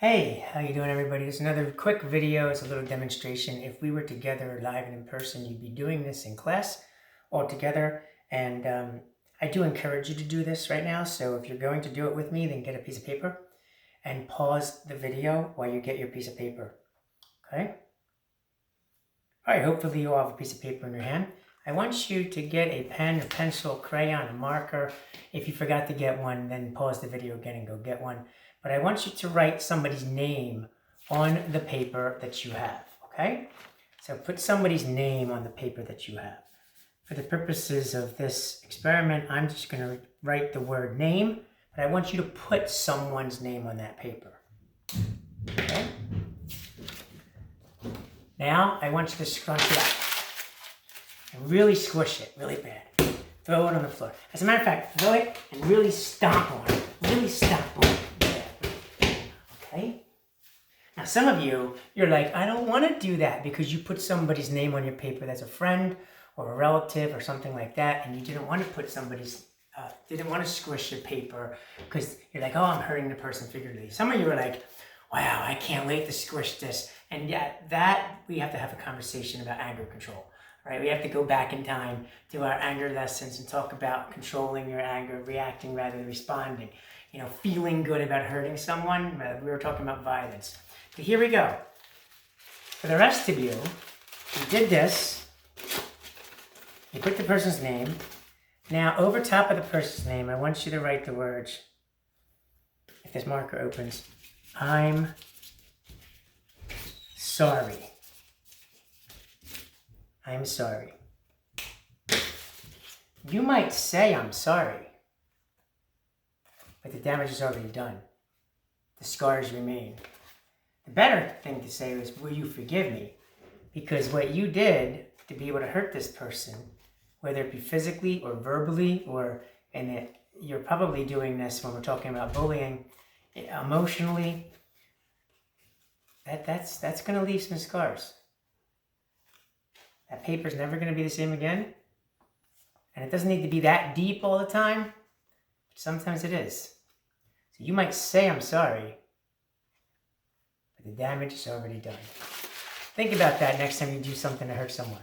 Hey, how you doing everybody? This is another quick video. It's a little demonstration. If we were together live and in person, you'd be doing this in class all together. And I do encourage you to do this right now. So if you're going to do it with me, then get a piece of paper and pause the video while you get your piece of paper. Okay? All right, hopefully you all have a piece of paper in your hand. I want you to get a pen, a pencil, crayon, a marker. If you forgot to get one, then pause the video again and go get one. But I want you to write somebody's name on the paper that you have, okay? So put somebody's name on the paper that you have. For the purposes of this experiment, I'm just going to write the word name, but I want you to put someone's name on that paper. Okay? Now, I want you to scrunch it up and really squish it really bad. Throw it on the floor. As a matter of fact, throw it and really stomp on it. Really stomp on it. Okay? Now some of you, you're like, I don't want to do that because you put somebody's name on your paper that's a friend or a relative or something like that, and you didn't want to put somebody's, didn't want to squish your paper because you're like, oh, I'm hurting the person figuratively. Some of you are like, wow, I can't wait to squish this. And yet that, we have to have a conversation about anger control, right? We have to go back in time to our anger lessons and talk about controlling your anger, reacting rather than responding. You know, feeling good about hurting someone. We were talking about violence. But here we go. For the rest of you, you did this. You put the person's name. Now, over top of the person's name, I want you to write the words, if this marker opens, I'm sorry. I'm sorry. You might say I'm sorry, but the damage is already done. The scars remain. The better thing to say is, will you forgive me? Because what you did to be able to hurt this person, whether it be physically or verbally, you're probably doing this when we're talking about bullying, emotionally, that's going to leave some scars. That paper's never going to be the same again. And it doesn't need to be that deep all the time. Sometimes it is. So you might say, I'm sorry, but the damage is already done. Think about that next time you do something to hurt someone.